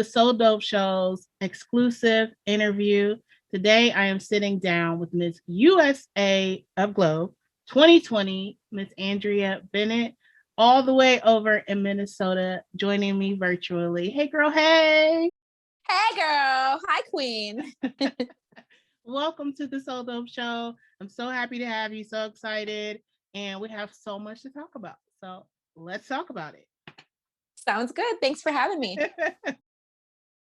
the So Dope Show's exclusive interview. Today, I am sitting down with Miss USA of Globe 2020, Miss Andrea Bennett, all the way over in Minnesota, joining me virtually. Hey, girl. Hey. Hey, girl. Hi, queen. Welcome to the So Dope Show. I'm so happy to have you. So excited. And we have so much to talk about. So let's talk about it. Sounds good. Thanks for having me.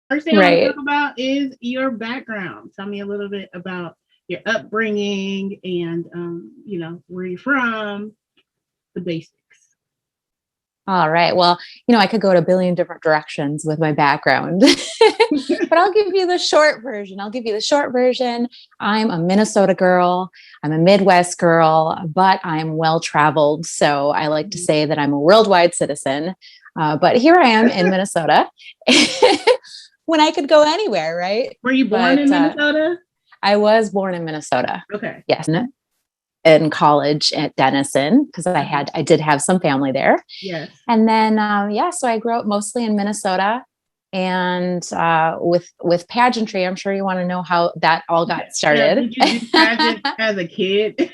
First thing I want to talk about is your background. Tell me a little bit about your upbringing and, where you're from, the basics. All right. Well, I could go to a billion different directions with my background, but I'll give you the short version. I'm a Minnesota girl. I'm a Midwest girl, but I'm well-traveled. So I like to say that I'm a worldwide citizen. But here I am in Minnesota when I could go anywhere, right? Were you born in Minnesota? I was born in Minnesota. Okay. Yes. In college at Denison, because I did have some family there. Yes. And then, so I grew up mostly in Minnesota and with pageantry. I'm sure you want to know how that all got started. Did you do pageant as a kid?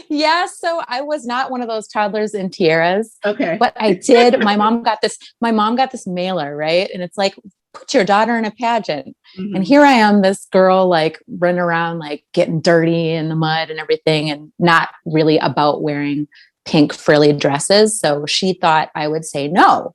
Yeah. So I was not one of those toddlers in tiaras. Okay. But I did. My mom got this mailer, right? And it's like, put your daughter in a pageant. Mm-hmm. And here I am, this girl, like running around, like getting dirty in the mud and everything, and not really about wearing pink frilly dresses. So she thought I would say no,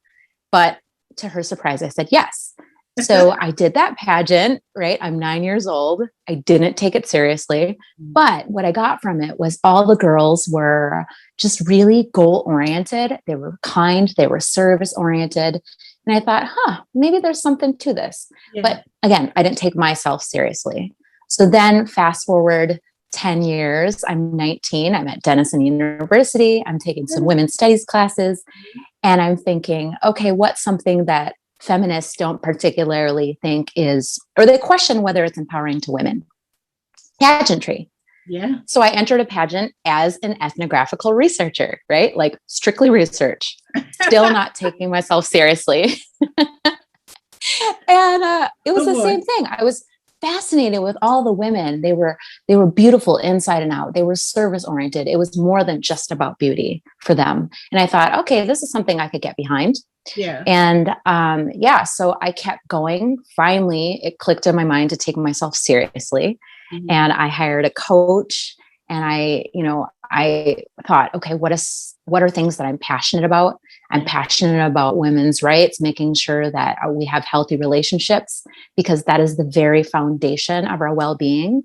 but to her surprise, I said yes. So I did that pageant, right? I'm 9 years old. I didn't take it seriously, but what I got from it was all the girls were just really goal oriented. They were kind. They were service oriented. And I thought, maybe there's something to this. Yeah. But again, I didn't take myself seriously. So then fast forward 10 years, I'm 19. I'm at Denison University. I'm taking some women's studies classes. And I'm thinking, okay, what's something that feminists don't particularly think is, or they question whether it's empowering to women? Pageantry. Yeah. So I entered a pageant as an ethnographical researcher, right? Like strictly research, still not taking myself seriously. And it was the same thing. I was fascinated with all the women. They were beautiful inside and out. They were service oriented. It was more than just about beauty for them. And I thought, okay, this is something I could get behind. Yeah. And so I kept going. Finally, it clicked in my mind to take myself seriously. Mm-hmm. And I hired a coach, and I thought, okay, what are things that I'm passionate about? I'm passionate about women's rights, making sure that we have healthy relationships, because that is the very foundation of our well-being.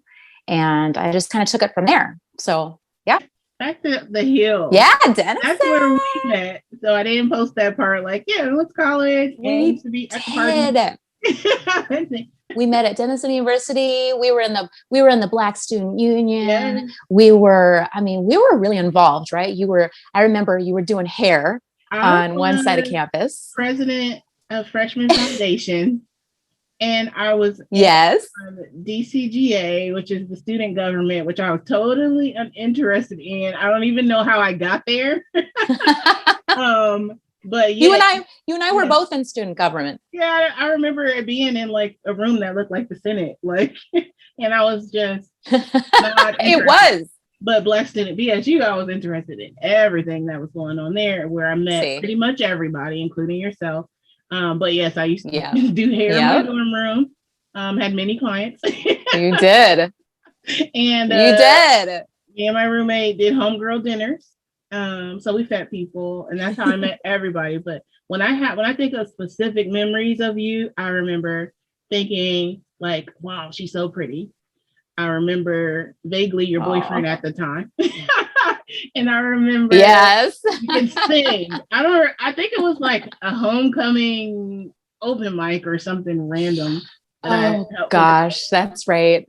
And I just kind of took it from there. So, yeah. Back to the Hill. Yeah, Denison. That's where we met. So I didn't post that part. Like, yeah, let's college. We used to be at the party. We met at Denison University. We were in the Black Student Union. Yeah. We were really involved, right? I remember you were doing hair on one side of campus. President of Freshman Foundation. And I was DCGA, which is the student government, which I was totally uninterested in. I don't even know how I got there. But yeah, you and I were both in student government. Yeah, I remember it being in like a room that looked like the Senate, like, and I was just not it was. But Black Student BSU, I was interested in everything that was going on there, where I met pretty much everybody, including yourself. But yes, I used to do hair in my dorm room. Had many clients. You did. And you did. Me and my roommate did homegirl dinners. So we fed people, and that's how I met everybody. But when I think of specific memories of you, I remember thinking like, wow, she's so pretty. I remember vaguely your boyfriend at the time. And I remember you could sing. I think it was like a homecoming open mic or something random. Oh gosh, that's right.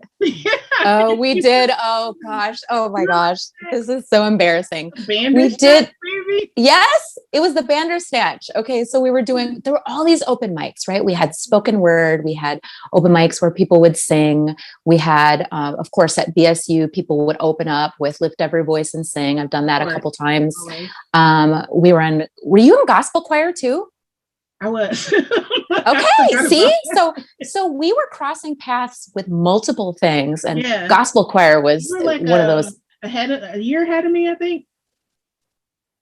Oh, we did. Oh gosh. Oh my gosh. This is so embarrassing. We did. Baby. Yes, it was the Bandersnatch. Okay, so there were all these open mics, right? We had spoken word. We had open mics where people would sing. We had, of course, at BSU, people would open up with Lift Every Voice and Sing. I've done that a couple times. Were you in gospel choir too? I was. Okay, see? So we were crossing paths with multiple things, and Yeah. gospel choir was You were like one of those. a year ahead of me, I think.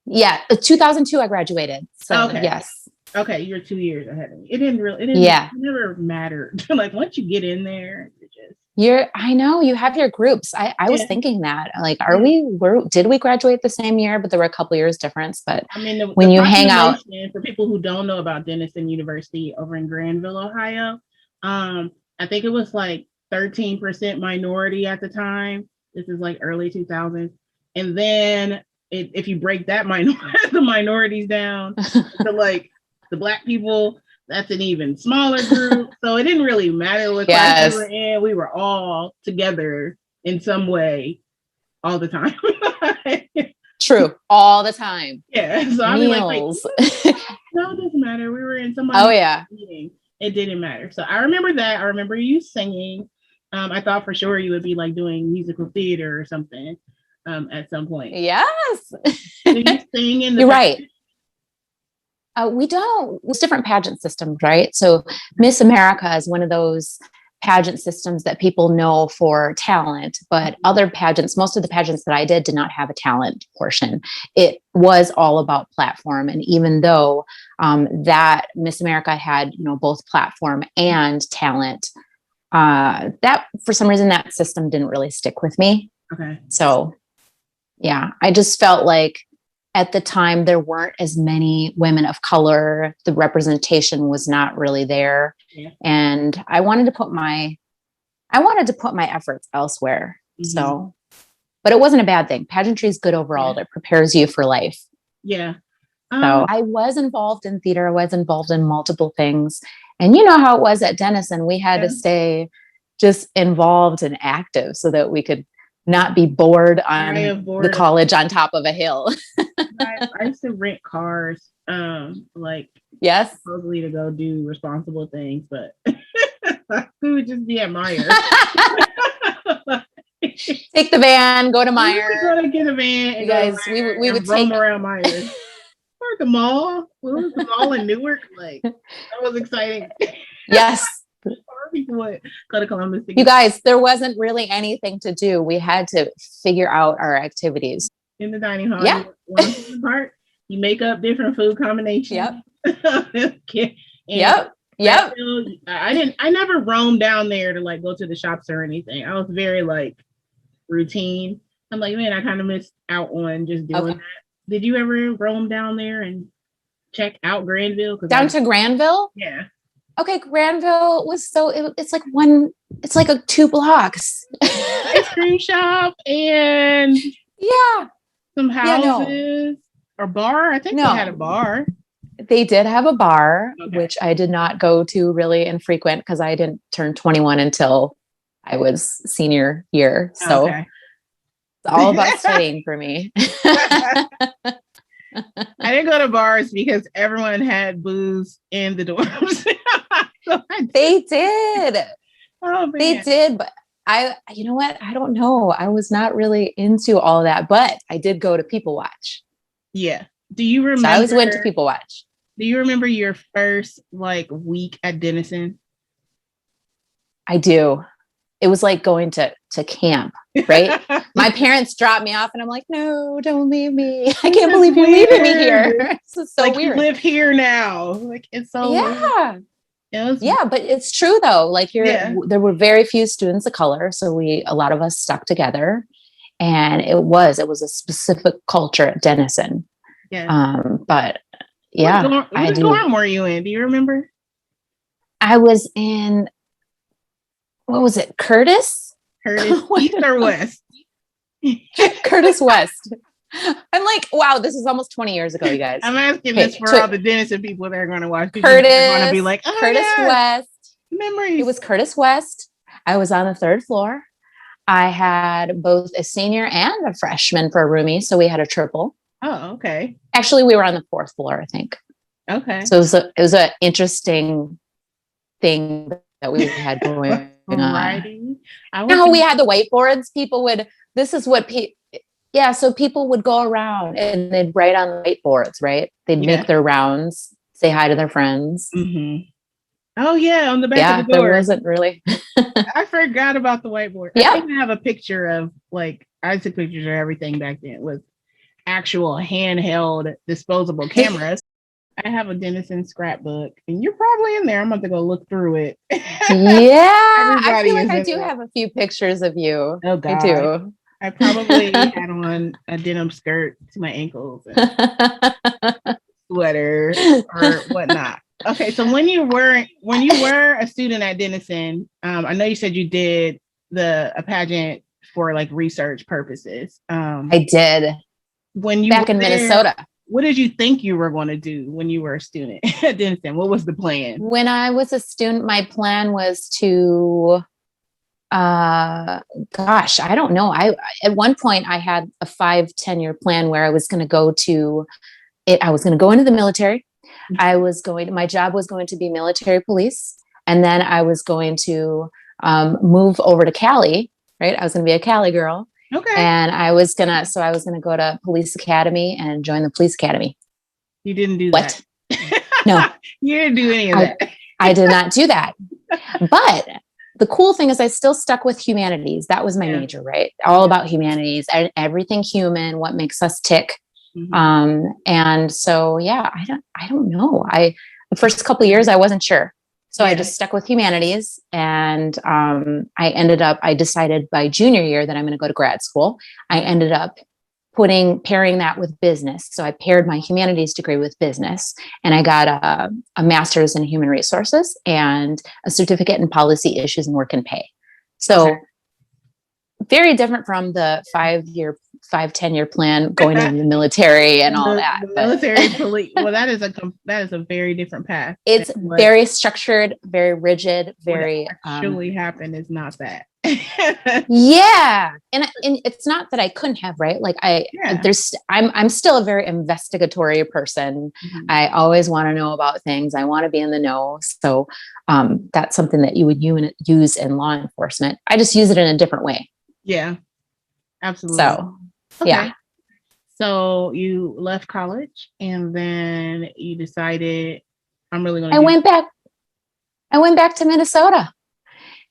Yeah, 2002 I graduated. So Okay. yes. Okay, you're 2 years ahead of me. It Yeah. never mattered. Like once you get in there, it just I know you have your groups. I was yeah. thinking that, like, Yeah. did we graduate the same year? But there were a couple years difference. But I mean, when the you hang out, population, for people who don't know about Denison University over in Granville, Ohio, I think it was like 13% minority at the time. This is like early 2000s. And then if you break that the minorities down to like the Black people, that's an even smaller group. So it didn't really matter what class we were in. We were all together in some way all the time. true, all the time. Yeah. So I'll be like, wait, no, it doesn't matter. We were in somebody's meeting. It didn't matter. So I remember that. I remember you singing. I thought for sure you would be like doing musical theater or something at some point. Yes. Do you sing in the You're right. We don't. It's different pageant systems, right? So Miss America is one of those pageant systems that people know for talent, but other pageants, most of the pageants that I did not have a talent portion. It was all about platform. And even though that Miss America had, both platform and talent, that for some reason that system didn't really stick with me. Okay. So yeah, I just felt like at the time there weren't as many women of color. The representation was not really there. Yeah. And I wanted to put my efforts elsewhere. Mm-hmm. So, but it wasn't a bad thing. Pageantry is good overall. Yeah. It prepares you for life. Yeah. So I was involved in theater. I was involved in multiple things. And you know how it was at Denison. We had to stay just involved and active so that we could not be bored on the college on top of a hill. I used to rent cars, like yes, supposedly to go do responsible things, but we would just be at Myers. Take the van, go to Myers. We were going to get a van, and guys. We would roam around Myers. Or the mall. What was the mall in Newark? Like that was exciting. Yes. People would go to Columbus. You guys, there wasn't really anything to do. We had to figure out our activities. In the dining hall, you make up different food combinations. Yep. Yep. I never roamed down there to like go to the shops or anything. I was very like routine. I'm like, man, I kind of missed out on just doing that. Did you ever roam down there and check out Granville? Down to Granville? Yeah. Okay, Granville was it's like 2 blocks. Ice cream shop and some houses or bar. I think they had a bar. They did have a bar, which I did not go to really infrequent because I didn't turn 21 until I was senior year. So it's all about studying for me. I didn't go to bars because everyone had booze in the dorms. They did. Oh, they did. But you know what? I don't know. I was not really into all of that, but I did go to People Watch. Yeah. Do you remember? So I always went to People Watch. Do you remember your first like week at Denison? I do. It was like going to camp, right? My parents dropped me off and I'm like, no, don't leave me. I can't believe you're leaving me here. This is so like weird. You live here now. Like it's so weird. But it's true though. Like there were very few students of color. So a lot of us stuck together and it was a specific culture at Denison. Yeah. But yeah. What dorm were you in? Do you remember? I was in, what was it? Curtis? East or West? Curtis West. I'm like, wow, this is almost 20 years ago, you guys. I'm asking this for all the Denison people that are going to watch. Curtis. They're going to be like, Curtis West. Memories. It was Curtis West. I was on the 3rd floor. I had both a senior and a freshman for a roomie. So we had a triple. Oh, okay. Actually, we were on the 4th floor, I think. Okay. So it was an interesting thing that we had going on. Now we had the whiteboards. So people would go around and they'd write on the whiteboards, right? They'd make their rounds say hi to their friends. Mm-hmm. Oh yeah, on the back of the There door. wasn't really. I forgot about the whiteboard. Yeah. I think I have a picture of like I took pictures of everything back then with actual handheld disposable cameras. I have a Denison scrapbook, and you're probably in there. I'm about to go look through it. Yeah, I Everybody feel like is I in do there. have a few pictures of you. Oh I God. do. I probably had on a denim skirt to my ankles and sweater or whatnot. Okay, so when you were a student at Denison, I know you said you did a pageant for like research purposes. I did. When you Back were in there, Minnesota. what did you think you were going to do when you were a student at Denison? What was the plan? When I was a student, my plan was to gosh, I don't know. At one point I had a 5-10 year plan where I was going to go to it. I was going to go into the military. My job was going to be military police. And then I was going to move over to Cali, right? I was going to be a Cali girl. Okay. And I was going to go to police academy and join the police academy. You didn't do what? that. No, you didn't do any of that. I did not do that. But the cool thing is I still stuck with humanities. That was my major, right? All about humanities, everything human, what makes us tick. Mm-hmm. And so, yeah, I don't know. The first couple of years, I wasn't sure. So I just stuck with humanities, and I decided by junior year that I'm going to go to grad school. I ended up pairing that with business. So I paired my humanities degree with business, and I got a master's in human resources and a certificate in policy issues and work and pay. So very different from the 5-10 year plan going into the military and all that. The military police. Well, that is a very different path. It's very structured, very rigid, very what actually happened is not that. Yeah. And it's not that I couldn't have, right? Like I'm still a very investigatory person. Mm-hmm. I always want to know about things. I want to be in the know. So that's something that you would use in law enforcement. I just use it in a different way. Yeah, absolutely. So, yeah. So you left college and then you decided I'm really going to I went back to Minnesota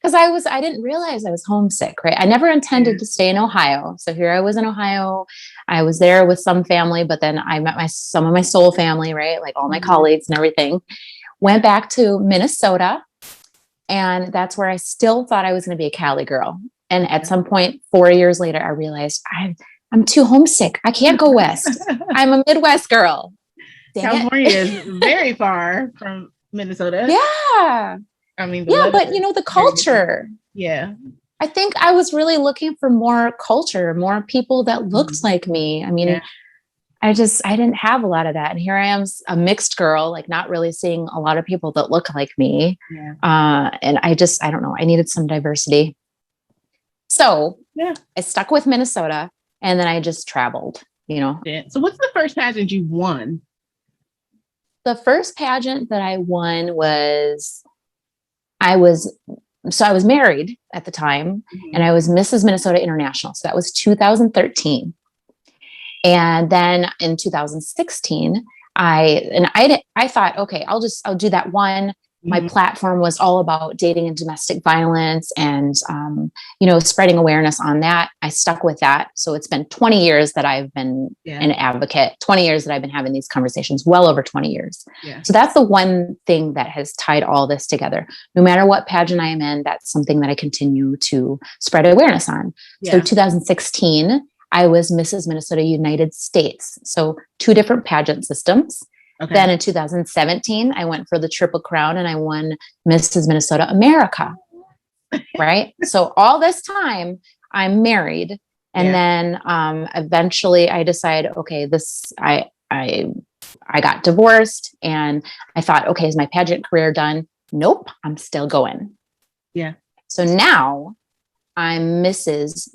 because I didn't realize I was homesick, right? I never intended to stay in Ohio. So here I was in Ohio. I was there with some family, but then I met some of my soul family, right? Like all my colleagues and everything. Went back to Minnesota, and that's where I still thought I was going to be a Cali girl. And at some point, 4 years later, I realized I'm too homesick. I can't go west. I'm a Midwest girl. California is very far from Minnesota. Yeah. I mean, but the culture. Yeah. I think I was really looking for more culture, more people that looked like me. I mean, I didn't have a lot of that. And here I am, a mixed girl, like not really seeing a lot of people that look like me. Yeah. And I don't know, I needed some diversity. So I stuck with Minnesota, and then I just traveled, Yeah. So what's the first pageant you won? The first pageant that I won was, I was married at the time, and I was Mrs. Minnesota International. So that was 2013. And then in 2016, I thought, okay, I'll do that one. My platform was all about dating and domestic violence and, spreading awareness on that. I stuck with that. So it's been 20 years that I've been an advocate, 20 years that I've been having these conversations, well over 20 years. Yeah. So that's the one thing that has tied all this together. No matter what pageant I am in, that's something that I continue to spread awareness on. Yeah. So 2016, I was Mrs. Minnesota United States. So 2 different pageant systems. Okay. Then in 2017, I went for the Triple Crown and I won Mrs. Minnesota America. Right. So all this time I'm married. And then eventually I decided, okay, I got divorced, and I thought, okay, is my pageant career done? Nope. I'm still going. Yeah. So now I'm Mrs.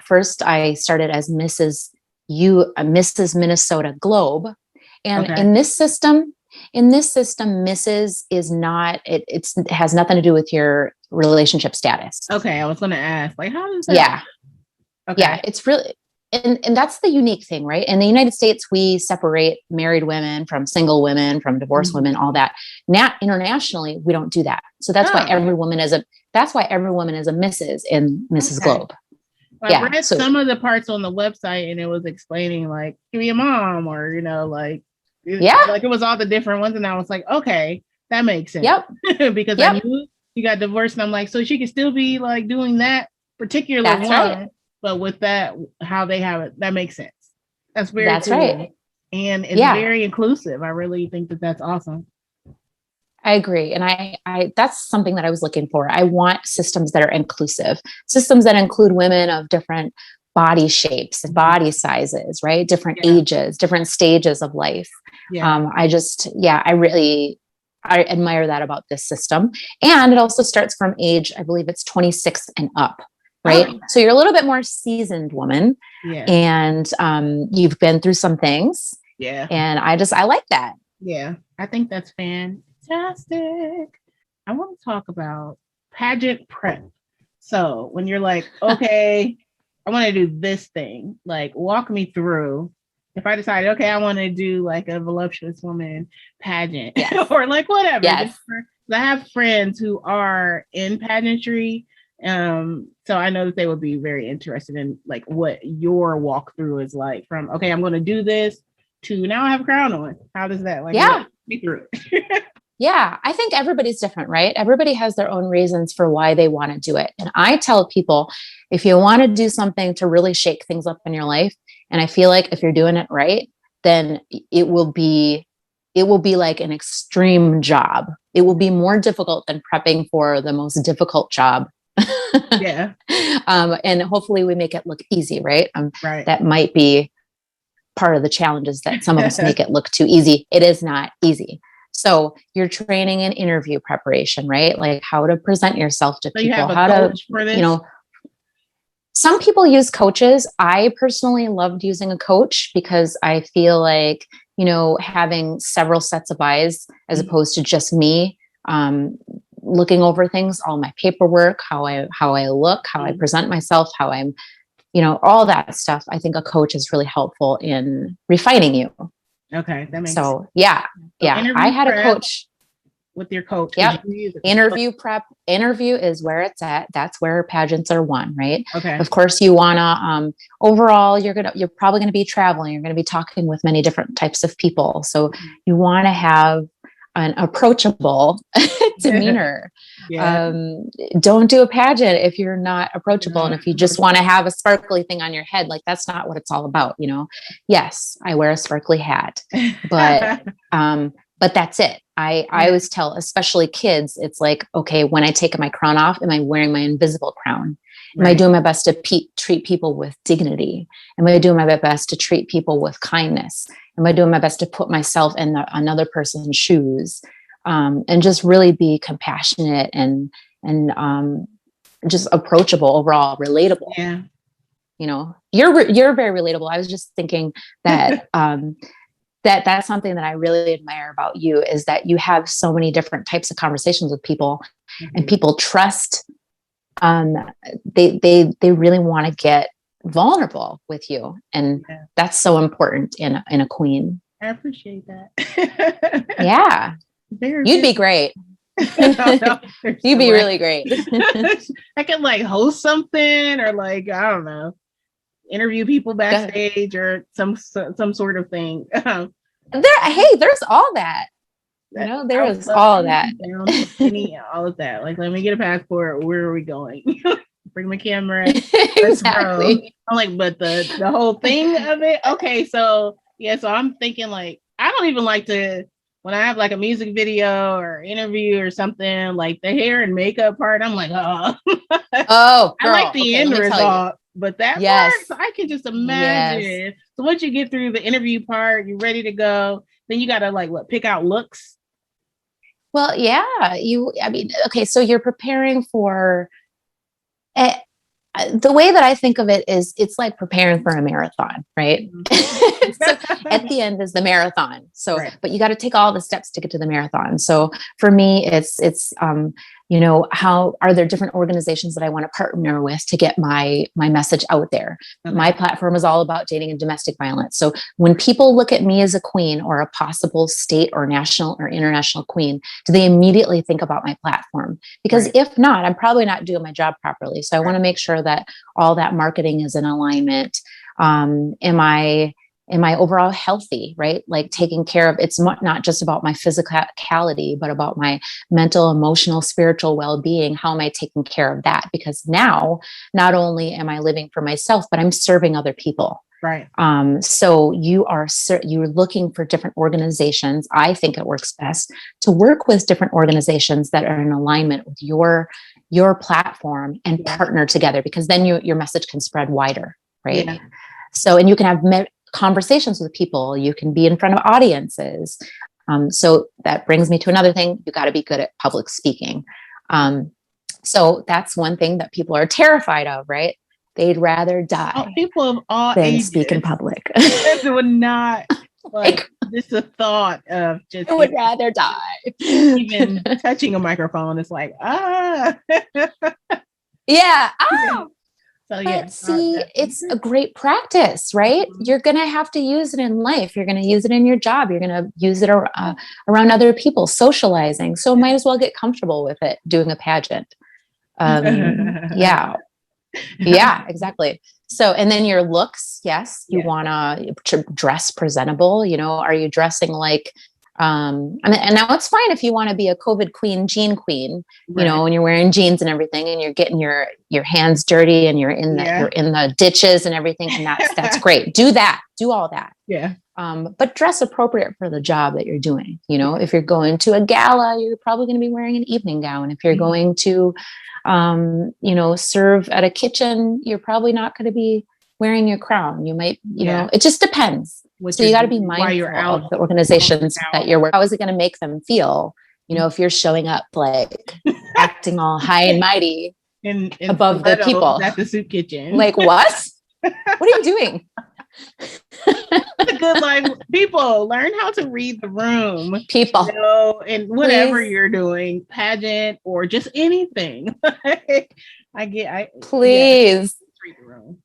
First I started as Mrs. Minnesota Globe. And in this system, Mrs. is not, it has nothing to do with your relationship status. Okay. I was going to ask, like, how does that? Yeah. Okay. Yeah. It's really, and that's the unique thing, right? In the United States, we separate married women from single women, from divorced women, all that. Now, internationally, we don't do that. So that's why every woman is a Mrs. in Mrs. Globe. I read some of the parts on the website, and it was explaining like, give me a mom, or like it was all the different ones, and I was like, okay, that makes sense. Because I knew you got divorced, and I'm like, so she could still be like doing that particular one, right. But with that, how they have it, that makes sense. That's cool. Right. And it's very inclusive. I really think that that's awesome. I agree. And I that's something that I was looking for. I want systems that are inclusive, systems that include women of different body shapes and body sizes, right? Different ages, different stages of life. I admire that about this system. And it also starts from age, I believe it's 26 and up, right? Oh. So you're a little bit more seasoned woman, and you've been through some things. Yeah. And I like that. Yeah. I think that's fantastic. I want to talk about pageant prep. So when you're like, okay, I want to do this thing, like walk me through. If I decided, okay, I want to do like a voluptuous woman pageant or like whatever. Yes. I have friends who are in pageantry. So I know that they would be very interested in like what your walkthrough is like from, okay, I'm going to do this to now I have a crown on. How does that walk me through it? Yeah, I think everybody's different, right? Everybody has their own reasons for why they want to do it. And I tell people, if you want to do something to really shake things up in your life, and I feel like if you're doing it right, then it will be like an extreme job. It will be more difficult than prepping for the most difficult job. And hopefully we make it look easy, right? Right. That might be part of the challenges that some of us make it look too easy. It is not easy. So you're training in interview preparation, right? Like how to present yourself to people, how to, some people use coaches. I personally loved using a coach because I feel like, having several sets of eyes as opposed to just me, looking over things, all my paperwork, how I look, how I present myself, how I'm, all that stuff. I think a coach is really helpful in refining you. Okay. That makes sense. So I had a coach. With your coach. Yep. Interview prep. Interview is where it's at. That's where pageants are won, right? Okay. Of course, you want to, overall, you're probably going to be traveling. You're going to be talking with many different types of people. So you want to have an approachable demeanor. Don't do a pageant if you're not approachable. And if you just want to have a sparkly thing on your head, like that's not what it's all about. Yes, I wear a sparkly hat, but that's it. I always tell, especially kids, it's like, okay, when I take my crown off, am I wearing my invisible crown? Am I doing my best to treat people with dignity? Am I doing my best to treat people with kindness? Am I doing my best to put myself in another person's shoes, and just really be compassionate and just approachable overall, relatable? Yeah. You're very relatable. I was just thinking that that's something that I really admire about you is that you have so many different types of conversations with people, and people trust. They really want to get vulnerable with you, and that's so important in a queen. I appreciate that. Yeah, you'd be great. You'd be really great. I can like host something, or like I don't know, interview people backstage, or some sort of thing. There's all that. There is all that. All of that. Like, let me get a passport. Where are we going? Bring my camera. Exactly. I'm like, but the whole thing of it. Okay, so so I'm thinking like I don't even like to when I have like a music video or interview or something, like the hair and makeup part. I'm like, oh, girl. I like the end result, but that part, so I can just imagine. Yes. So once you get through the interview part, you're ready to go. Then you gotta pick out looks. Well, okay, so you're preparing for the way that I think of it is it's like preparing for a marathon, right? Mm-hmm. So at the end is the marathon. So, but you got to take all the steps to get to the marathon. So for me, it's how are there different organizations that I want to partner with to get my message out there? Okay. My platform is all about dating and domestic violence. So when people look at me as a queen or a possible state or national or international queen, do they immediately think about my platform? Because if not, I'm probably not doing my job properly. So I want to make sure that all that marketing is in alignment. Am I overall healthy, right? Like taking care of, it's not just about my physicality, but about my mental, emotional, spiritual well-being. How am I taking care of that? Because now, not only am I living for myself, but I'm serving other people. Right. So you're looking for different organizations. I think it works best to work with different organizations that are in alignment with your platform and partner together, because then your message can spread wider, right? Yeah. So, and you can have conversations with people. You can be in front of audiences. So that brings me to another thing. You got to be good at public speaking. So that's one thing that people are terrified of, right? They'd rather die people of all than ages speak in public. It would not like just the thought of just. I would rather die. Even touching a microphone is like yeah. Oh. So but see, it's a great practice, right? Mm-hmm. You're going to have to use it in life. You're going to use it in your job. You're going to use it around other people, socializing. So might as well get comfortable with it, doing a pageant. Yeah, exactly. So, and then your looks, yes, you want to dress presentable. Are you dressing like, and now it's fine if you want to be a COVID queen, jean queen, when you're wearing jeans and everything, and you're getting your hands dirty, and you're in the ditches and everything, and that's great. Do all that. Yeah. But dress appropriate for the job that you're doing. If you're going to a gala, you're probably going to be wearing an evening gown. If you're going to, serve at a kitchen, you're probably not going to be wearing your crown. You might, it just depends. So you got to be mindful of the organizations that you're working. How is it going to make them feel? If you're showing up like acting all high and mighty above the people at the soup kitchen. Like what? What are you doing? A good life. People learn how to read the room. People, and whatever you're doing, pageant or just anything. Please. Read the room,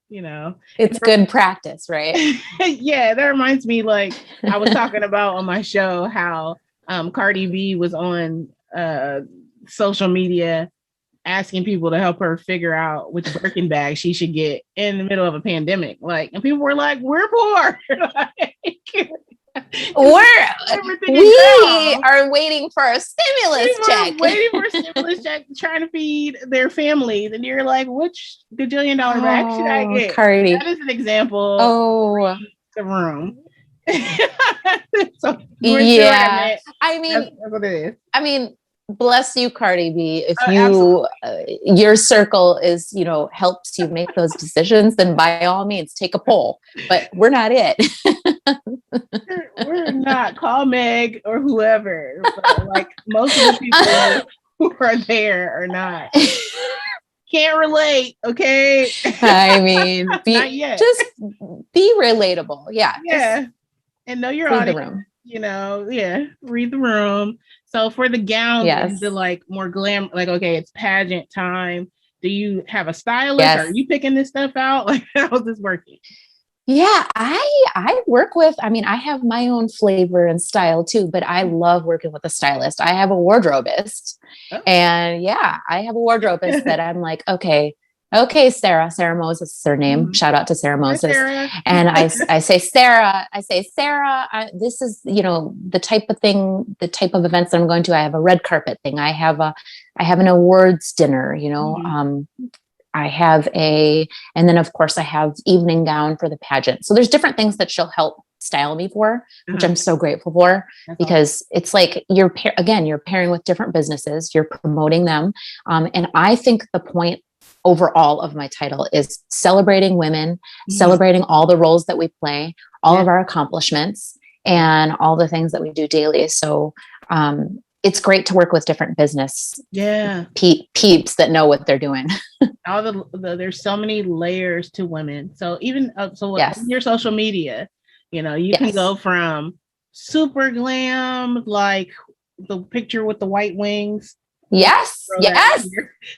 it's good practice, right? Yeah, that reminds me, like I was talking about on my show how Cardi B was on social media asking people to help her figure out which Birkin bag she should get in the middle of a pandemic, and people were like, we're poor. We are waiting for a stimulus check. Waiting for a stimulus check, trying to feed their families, and you're like, which gajillion-dollar bag should I get? Cardi. That is an example. The room. So yeah, that's what it is. I mean, bless you, Cardi B. If your circle is, helps you make those decisions, then by all means take a poll. But we're not it. We're not. Call Meg or whoever. But like most of the people who are there are not. Can't relate. Okay. I mean, just be relatable. Yeah. Yeah. And know your audience. Read the room. So for the gowns and the like more glam, like, okay, it's pageant time. Do you have a stylist? Yes. Are you picking this stuff out? Like, how's this working? Yeah, I work with, I have my own flavor and style too, but I love working with a stylist. I have a wardrobeist and I have a wardrobeist that I'm like, okay, Sarah Moses is her name. Mm-hmm. Shout out to Sarah Moses. Sarah. And I say, Sarah, this is, the type of events that I'm going to. I have a red carpet thing. I have an awards dinner, mm-hmm. And then of course I have evening gown for the pageant. So there's different things that she'll help style me for, which I'm so grateful for. That's because it's like you're pairing with different businesses, you're promoting them. And I think the point overall of my title is celebrating women, mm-hmm. celebrating all the roles that we play, all of our accomplishments, and all the things that we do daily. So it's great to work with different business peeps that know what they're doing. There's so many layers to women. So even your social media, you can go from super glam, like the picture with the white wings, Yes. Yes.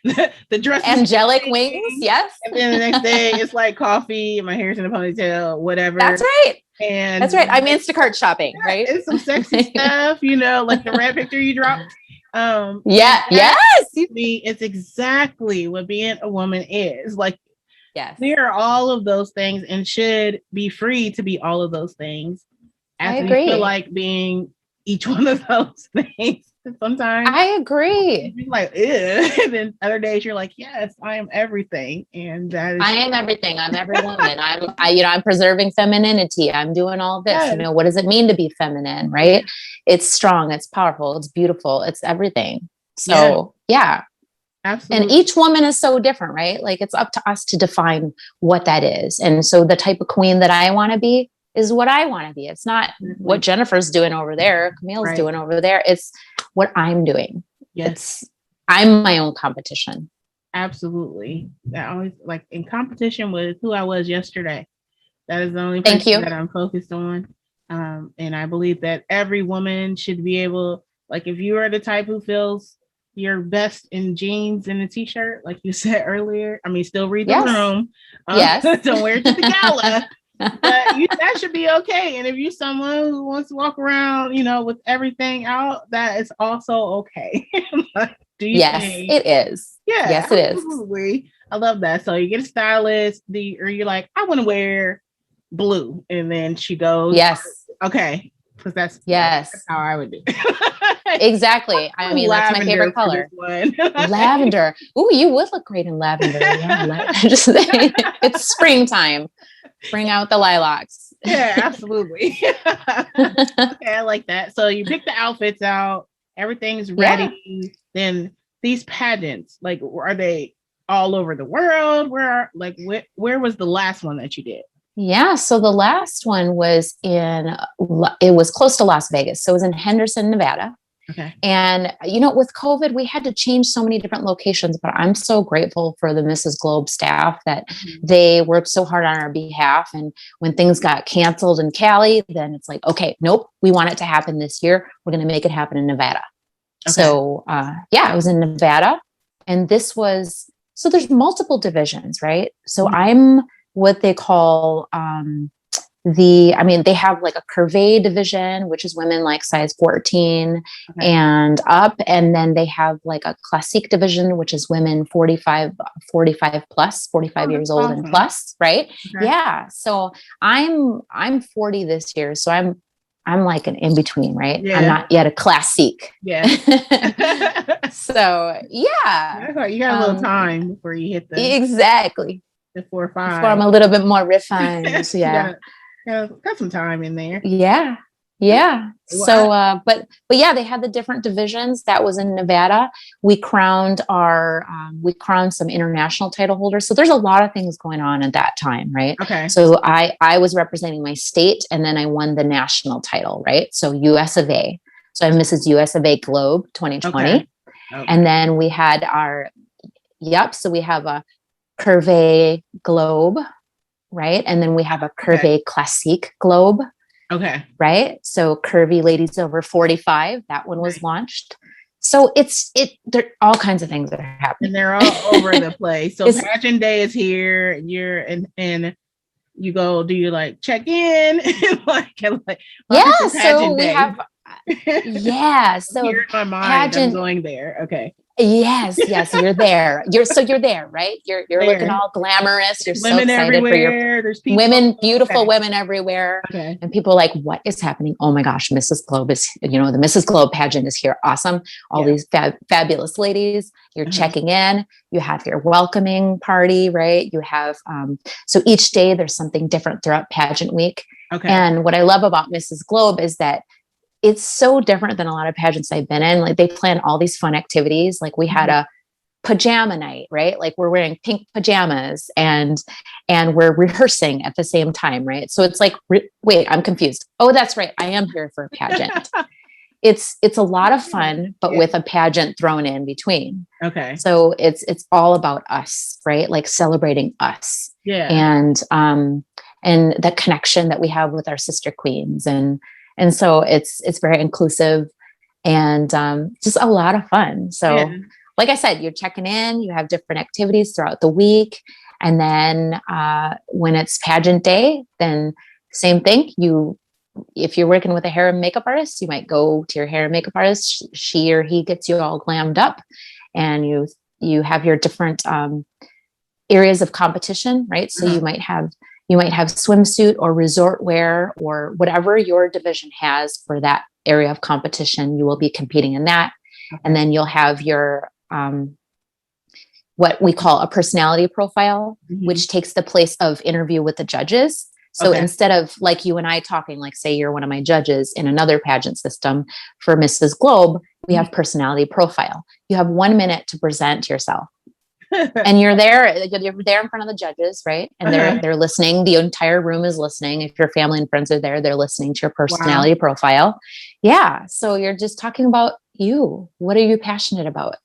The dress, Angelic wings. Yes. And then the next day it's like coffee, my hair's in a ponytail, whatever. That's right. And that's right. I'm Instacart shopping, right? It's some sexy stuff, like the red picture you dropped. Yeah. Yes. It's exactly what being a woman is. Like, yes, we are all of those things and should be free to be all of those things. I agree. We feel like being each one of those things. Sometimes I agree. You're like, ew. And then other days you're like, yes, I am everything. And that is, I am everything. I'm every woman. I'm preserving femininity. I'm doing all this. Yes. What does it mean to be feminine? Right? It's strong. It's powerful. It's beautiful. It's everything. So yeah. Absolutely. And each woman is so different, right? Like, it's up to us to define what that is. And so the type of queen that I want to be is what I want to be. It's not what Jennifer's doing over there, Camille's doing over there. It's what I'm doing. Yes. I'm my own competition. Absolutely. That always, like, in competition with who I was yesterday. That is the only person that I'm focused on. And I believe that every woman should be able, like, if you are the type who feels you're best in jeans and a t-shirt, like you said earlier, still read the room. Don't wear it to the gala. But that should be okay. And if you're someone who wants to walk around, with everything out, that is also okay. It is. Yeah, yes, absolutely. It is. I love that. So you get a stylist, or you're like, I want to wear blue, and then she goes, yes, okay, because that's how I would do. Exactly. That's my favorite color. Lavender. Ooh, you would look great in lavender. Yeah, just saying. It's springtime. Bring out the lilacs. Yeah, absolutely. Okay, I like that. So you pick the outfits out, everything's ready. Yeah. Then these pageants, like, are they all over the world? Where was the last one that you did? Yeah, so the last one was it was close to Las Vegas. So it was in Henderson, Nevada. Okay. And, with COVID, we had to change so many different locations, but I'm so grateful for the Mrs. Globe staff that they worked so hard on our behalf. And when things got canceled in Cali, then it's like, okay, nope, we want it to happen this year. We're going to make it happen in Nevada. Okay. So, it was in Nevada. And so there's multiple divisions, right? So I'm what they call, they have like a curvy division, which is women like size 14 and up. And then they have like a classique division, which is women 45 plus, 45 years old and plus. Right. Okay. Yeah. So I'm 40 this year. So I'm like an in between, right? Yeah. I'm not yet a classique. Yeah. So yeah. You got a little time before you hit exactly the 4 or 5. Before I'm a little bit more refined. So yeah. Got some time in there. Yeah. So, but yeah, they had the different divisions. That was in Nevada. We crowned some international title holders. So there's a lot of things going on at that time, right? Okay. So I was representing my state, and then I won the national title, right? So US of A. So I'm Mrs. US of A Globe 2020. Okay. And then we had so we have a Curvy Globe, right? And then we have a Curvy Classique Globe. Okay. Right. So curvy ladies over 45, that one was launched. So there are all kinds of things that are happening. And they're all over the place. So pageant day is here. You're and you go, do you like check in? So we have so here in my mind, I'm going there. Okay. Yes, you're there. You're there, right? You're looking all glamorous. You're women so excited everywhere. There's people. Women, beautiful women everywhere. Okay. And people are like, what is happening? Oh my gosh, Mrs. Globe is, the Mrs. Globe pageant is here. Awesome. All these fabulous ladies. You're checking in. You have your welcoming party, right? You have, so each day there's something different throughout pageant week. Okay. And what I love about Mrs. Globe is that it's so different than a lot of pageants I've been in. Like, they plan all these fun activities. Like, we had a pajama night, right? Like, we're wearing pink pajamas and we're rehearsing at the same time, right? So it's like, wait, I'm confused. Oh, that's right. I am here for a pageant. It's a lot of fun, but with a pageant thrown in between. Okay. So it's all about us, right? Like, celebrating us. Yeah. And the connection that we have with our sister queens. And so it's very inclusive. and just a lot of fun. So Yeah. like I said, you're checking in, you have different activities throughout the week. And then when it's pageant day, then same thing. If you're working with a hair and makeup artist, you might go to your hair and makeup artist. She or he gets you all glammed up, and you have your different areas of competition, right? So you might have swimsuit or resort wear or whatever your division has for that area of competition. You will be competing in that. And then you'll have your what we call a personality profile, which takes the place of interview with the judges. So instead of like you and I talking, like say you're one of my judges in another pageant system for Mrs. Globe, we have personality profile. You have 1 minute to present yourself. And you're there in front of the judges, right? And they're listening. The entire room is listening. If your family and friends are there, they're listening to your personality profile. Yeah. So you're just talking about you. What are you passionate about?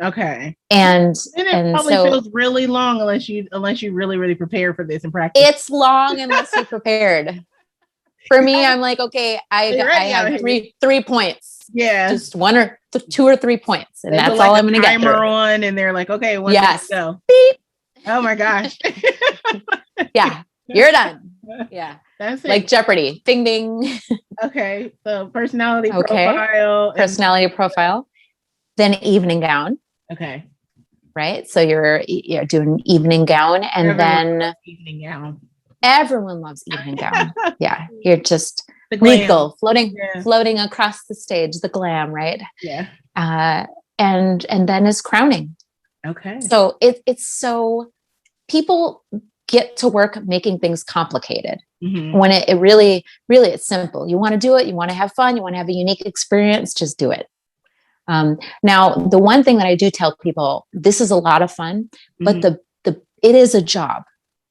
Okay. And it probably feels really long unless you really, really prepare for this and practice. It's long unless you're prepared. For me, I'm like, okay, I have three points. Yeah. Just 1 or 2 or 3 points. And that's all I'm going to get through. On, and they're like, okay, when go? Beep. Oh my gosh. Yeah. You're done. Yeah. That's it. Like Jeopardy. Ding, ding. Okay. So personality profile. Personality profile. Then evening gown. Okay. Right. So you're doing evening gown, and Everyone loves evening gown. Everyone loves evening gown. Yeah. You're just regal, floating across the stage, the glam, right? Yeah. And then is crowning. Okay. So it's so people get to work making things complicated when it really, really, it's simple. You want to do it. You want to have fun. You want to have a unique experience. Just do it. Now, the one thing that I do tell people, this is a lot of fun, but it is a job.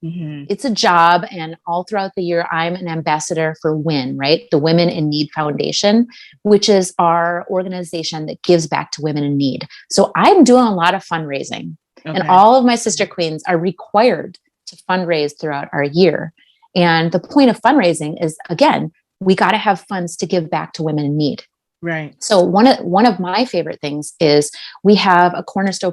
It's a job. And all throughout the year, I'm an ambassador for WIN, right? The Women in Need Foundation, which is our organization that gives back to women in need. So I'm doing a lot of fundraising, and all of my sister queens are required to fundraise throughout our year. And the point of fundraising is, again, we got to have funds to give back to women in need. Right. So one of my favorite things is we have a cornerstone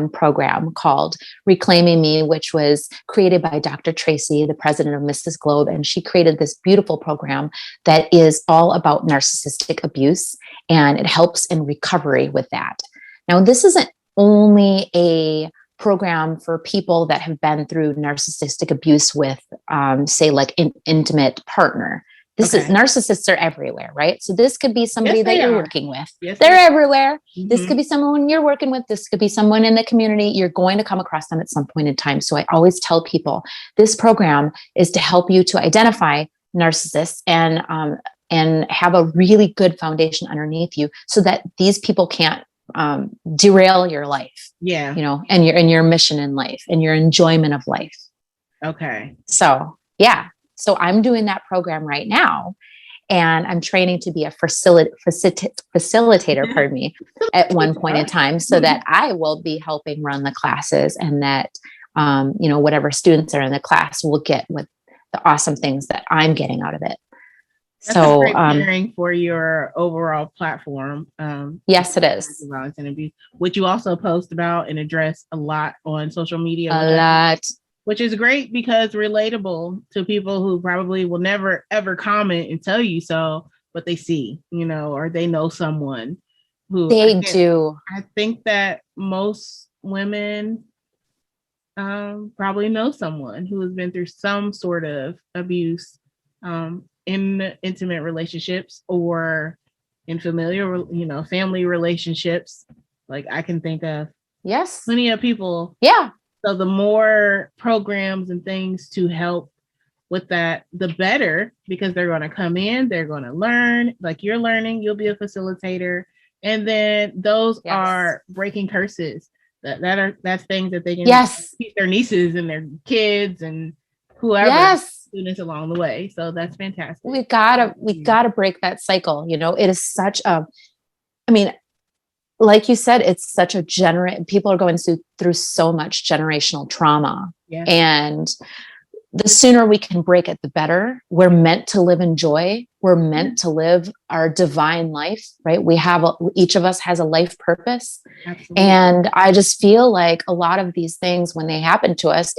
program called Reclaiming Me, which was created by Dr. Tracy, the president of Mrs. Globe. And she created this beautiful program that is all about narcissistic abuse, and it helps in recovery with that. Now, this isn't only a program for people that have been through narcissistic abuse with, say, like an intimate partner. This is narcissists are everywhere, right? So this could be somebody that you're working with. Yes, they're everywhere. This could be someone you're working with. This could be someone in the community. You're going to come across them at some point in time. So I always tell people this program is to help you to identify narcissists and have a really good foundation underneath you, so that these people can't derail your life. Yeah. And your mission in life and your enjoyment of life. Okay. So yeah. So I'm doing that program right now, and I'm training to be a facilitator, pardon me, at one point in time, so that I will be helping run the classes, and that, whatever students are in the class will get with the awesome things that I'm getting out of it. That's a great pairing for your overall platform. Yes, it is. Violence and abuse, which you also post about and address a lot on social media. A lot. Which is great because relatable to people who probably will never, ever comment and tell you so, but they see, or they know someone who do. I think that most women probably know someone who has been through some sort of abuse in intimate relationships or in familiar, family relationships. Like I can think of plenty of people. Yeah. So the more programs and things to help with that, the better, because they're going to come in, they're going to learn, like you're learning, you'll be a facilitator. And then those are breaking curses. That's things that they can teach their nieces and their kids and whoever students along the way. So that's fantastic. We gotta break that cycle. It is such like you said, it's such a people are going through so much generational trauma. Yeah. And the sooner we can break it, the better. We're meant to live in joy. We're meant to live our divine life, right? Each of us has a life purpose. Absolutely. And I just feel like a lot of these things, when they happen to us,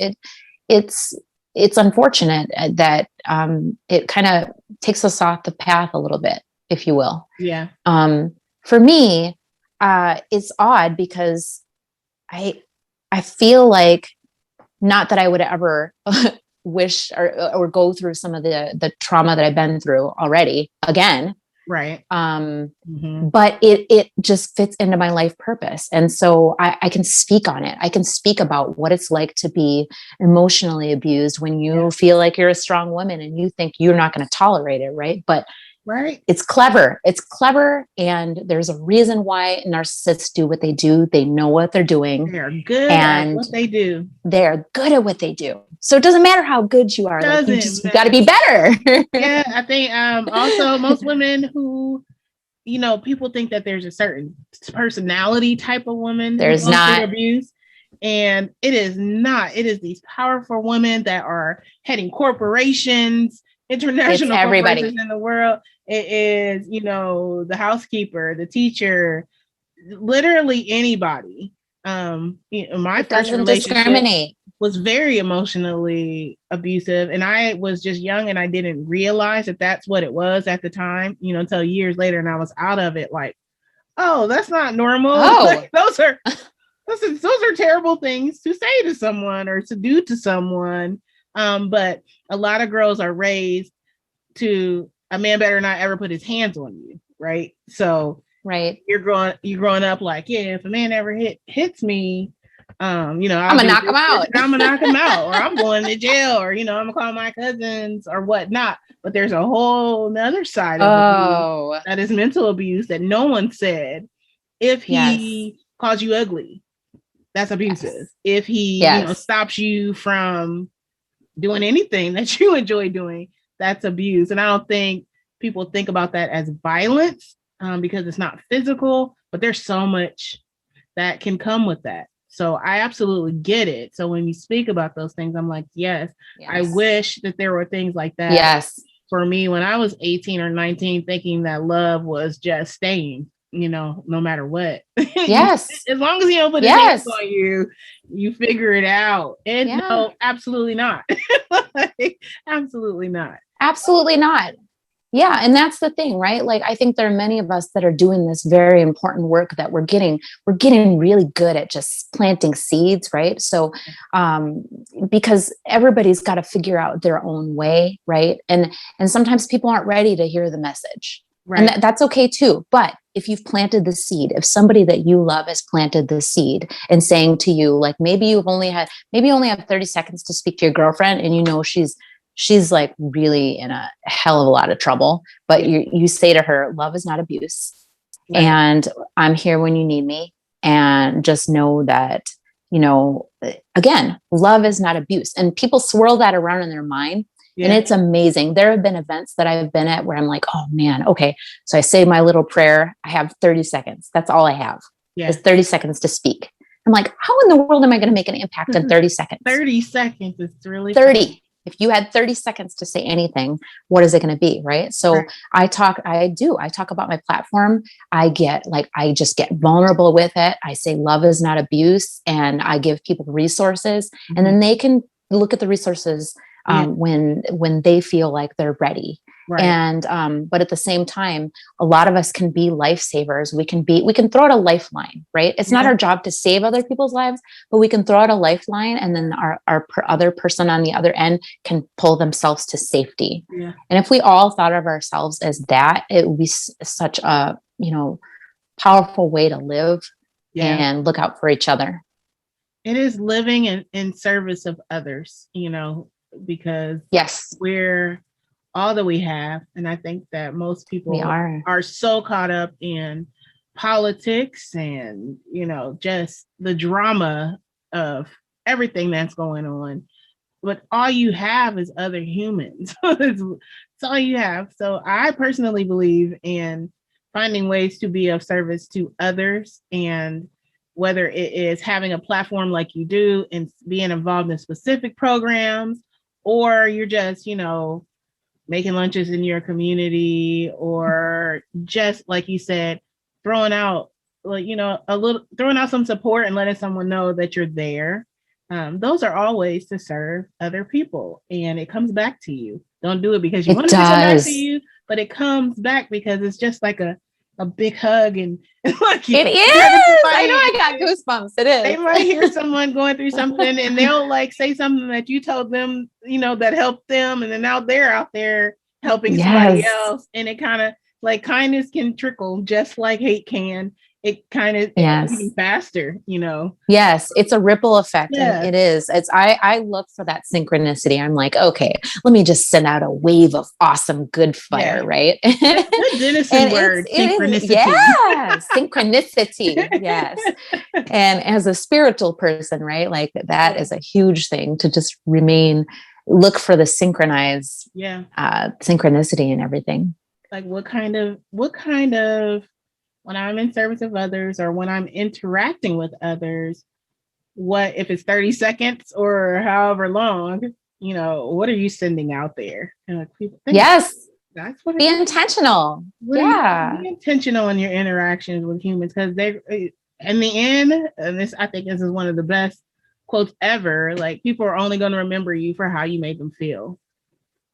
it's unfortunate that it kind of takes us off the path a little bit, if you will. Yeah. For me, it's odd because I feel like, not that I would ever wish or go through some of the trauma that I've been through already again. Right. But it just fits into my life purpose. And so I can speak on it. I can speak about what it's like to be emotionally abused when you feel like you're a strong woman and you think you're not going to tolerate it. Right. But it's clever. It's clever. And there's a reason why narcissists do what they do. They know what they're doing. They're good at what they do. They're good at what they do. So it doesn't matter how good you are. Like, you got to be better. Yeah. I think also most women who, people think that there's a certain personality type of woman there's not abuse. And it is not. It is these powerful women that are heading corporations, international corporations in the world. It is, the housekeeper, the teacher, literally anybody. My first relationship was very emotionally abusive, and I was just young and I didn't realize that that's what it was at the time, until years later, and I was out of it like, oh, that's not normal. Like, those are terrible things to say to someone or to do to someone. But a lot of girls are raised to, a man better not ever put his hands on you, right? So you're growing up like, yeah, if a man ever hits me, I'm gonna knock him out. I'm gonna knock him out, or I'm going to jail, or I'm gonna call my cousins or whatnot. But there's a whole nother side of abuse that is mental abuse that no one said. If he calls you ugly, that's abusive. If he stops you from doing anything that you enjoy doing, that's abuse. And I don't think people think about that as violence because it's not physical, but there's so much that can come with that. So I absolutely get it. So when you speak about those things, I'm like, yes. I wish that there were things like that for me when I was 18 or 19, thinking that love was just staying, no matter what. Yes. As long as you don't put his hands on you, you figure it out. And no, absolutely not. Absolutely not. Absolutely not. Yeah. And that's the thing, right? Like, I think there are many of us that are doing this very important work that we're getting really good at just planting seeds, right? So, because everybody's got to figure out their own way, right? And sometimes people aren't ready to hear the message. Right. And that's okay too. But if you've planted the seed, if somebody that you love has planted the seed and saying to you, like, maybe you only have 30 seconds to speak to your girlfriend, and she's like really in a hell of a lot of trouble, but you say to her, love is not abuse. Right. And I'm here when you need me. And just know that, again, love is not abuse. And people swirl that around in their mind. Yeah. And it's amazing. There have been events that I've been at where I'm like, oh man, okay. So I say my little prayer. I have 30 seconds. That's all I have. Yeah. Is 30 seconds to speak. I'm like, how in the world am I going to make an impact in 30 seconds? 30 seconds is really 30. Fun. If you had 30 seconds to say anything, what is it going to be? Right. So I talk about my platform. I just get vulnerable with it. I say love is not abuse, and I give people resources, and then they can look at the resources when they feel like they're ready. Right. And, but at the same time, a lot of us can be lifesavers. We can throw out a lifeline, right? It's not our job to save other people's lives, but we can throw out a lifeline, and then our other person on the other end can pull themselves to safety. Yeah. And if we all thought of ourselves as that, it would be such a, powerful way to live and look out for each other. It is living in service of others, because we're all that we have. And I think that most people are so caught up in politics and, just the drama of everything that's going on. But all you have is other humans. It's all you have. So I personally believe in finding ways to be of service to others, and whether it is having a platform like you do and being involved in specific programs, or you're just, making lunches in your community, or just like you said, throwing out like, throwing out some support and letting someone know that you're there. Those are all ways to serve other people, and it comes back to you. Don't do it because you It want it to come back to does. you, but it comes back because it's just like a big hug, and like It is. I know, I got goosebumps. It is. They might hear someone going through something and they'll like say something that you told them, that helped them. And then now they're out there helping somebody else. And it kind of like kindness can trickle just like hate can. It kind of even faster, Yes, it's a ripple effect. Yeah. And it is. I look for that synchronicity. I'm like, okay, let me just send out a wave of awesome good fire, right? Good Denison word, synchronicity. Synchronicity. Yes. And as a spiritual person, right? Like that is a huge thing to just look for the synchronized synchronicity and everything. Like what kind of when I'm in service of others or when I'm interacting with others, what if it's 30 seconds or however long, what are you sending out there? And like people think, yes, that's what be intentional. Be intentional in your interactions with humans, because they, in the end, and this, I think this is one of the best quotes ever. Like people are only going to remember you for how you made them feel.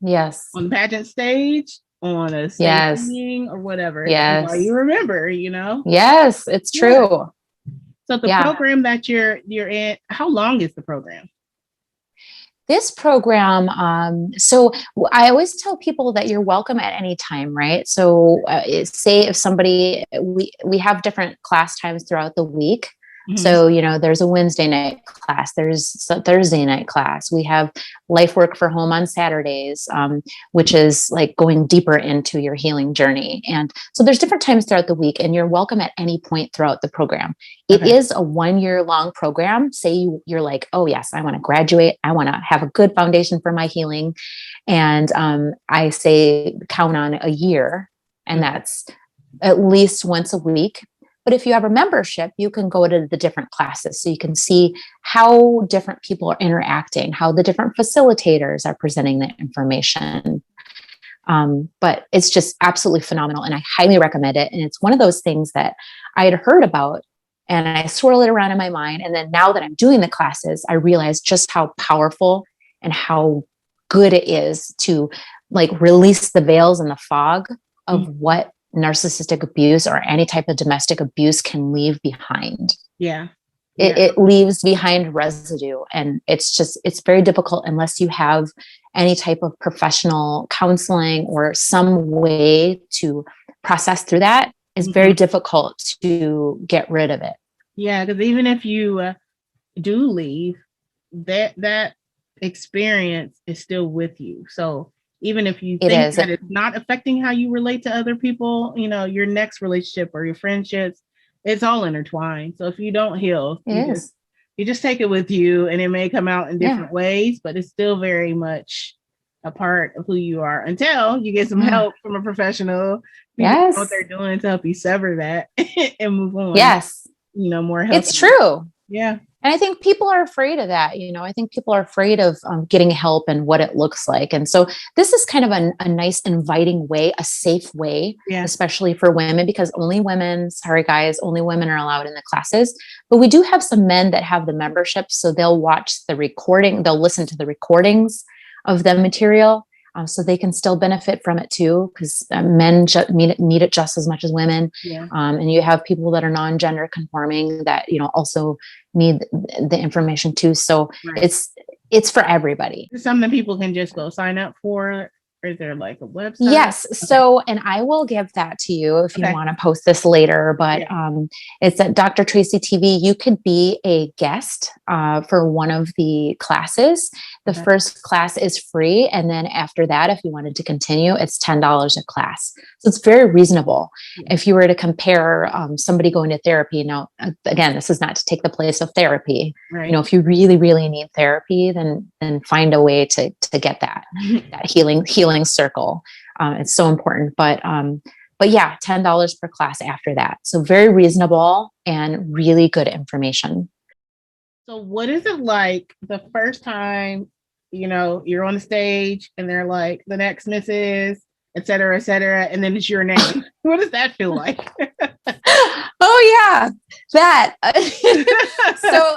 Yes. On the pageant stage, on a stage meeting or whatever. Yes. Why you remember, Yes, it's true. So the program that you're in, how long is the program? This program, so I always tell people that you're welcome at any time, right? So say if somebody, we have different class times throughout the week. So, there's a Wednesday night class, there's a Thursday night class. We have life work for home on Saturdays, which is like going deeper into your healing journey. And so there's different times throughout the week, and you're welcome at any point throughout the program. It is a 1-year long program. Say you're like, oh yes, I want to graduate. I want to have a good foundation for my healing. And I say count on a year, and that's at least once a week. But if you have a membership, you can go to the different classes. So you can see how different people are interacting, how the different facilitators are presenting the information. But it's just absolutely phenomenal. And I highly recommend it. And it's one of those things that I had heard about and I swirl it around in my mind. And then now that I'm doing the classes, I realize just how powerful and how good it is to like release the veils and the fog of what narcissistic abuse or any type of domestic abuse can leave behind. It leaves behind residue, and it's very difficult unless you have any type of professional counseling or some way to process through that. It's very difficult to get rid of it. Because even if you do leave, that experience is still with you. So even if you think that it's not affecting how you relate to other people, your next relationship or your friendships, it's all intertwined. So if you don't heal, you just take it with you, and it may come out in different ways, but it's still very much a part of who you are until you get some help from a professional. Know what they're doing to help you sever that and move on. More help. It's true. Yeah. And I think people are afraid of that. I think people are afraid of getting help and what it looks like. And so this is kind of a nice, inviting way, a safe way, especially for women, because only women are allowed in the classes. But we do have some men that have the membership. So they'll watch the recording, they'll listen to the recordings of the material. So they can still benefit from it too, because men need it just as much as women. And you have people that are non-gender conforming that, also need the information too. So it's for everybody. It's something people can just go sign up for. Or is there like a website? Yes. Okay. So, and I will give that to you if you want to post this later, but it's at Dr. Tracy TV. You could be a guest for one of the classes. The first class is free. And then after that, if you wanted to continue, it's $10 a class. So it's very reasonable. If you were to compare somebody going to therapy. Now, again, this is not to take the place of therapy. If you really, really need therapy, then find a way to get that healing circle. It's so important, but yeah, $10 per class after that. So very reasonable and really good information. So what is it like the first time you're on the stage and they're like, the next Mrs., et cetera, and then it's your name. What does that feel like? Oh yeah, that. So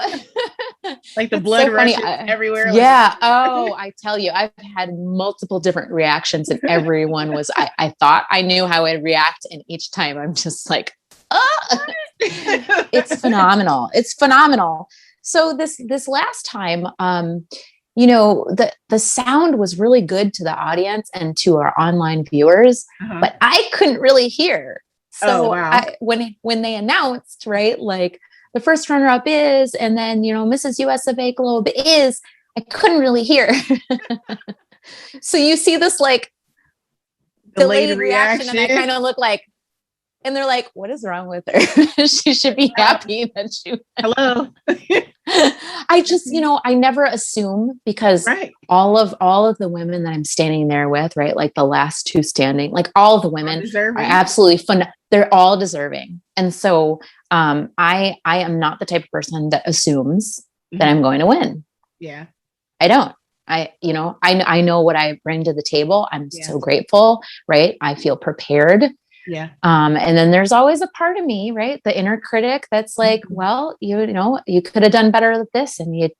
like the blood so rushes everywhere. Yeah. Like, Oh, I tell you, I've had multiple different reactions, and everyone was. I thought I knew how I'd react, and each time I'm just like, oh, it's phenomenal. It's phenomenal. So this last time, the sound was really good to the audience and to our online viewers, but I couldn't really hear. So wow. when they announced, right, like the first runner up is, and then, Mrs. US of A Globe is, I couldn't really hear. So you see this like delayed reaction, and I kind of look like, and they're like, what is wrong with her? She should be happy that she hello. I just, I never assume, because all of the women that I'm standing there with, right, like the last two standing, like all of the women are absolutely fun. They're all deserving. And so I am not the type of person that assumes that I'm going to win. Yeah. I don't. I know what I bring to the table. I'm so grateful, right? I feel prepared. Yeah. And then there's always a part of me, right? The inner critic that's like, well, you could have done better with this. And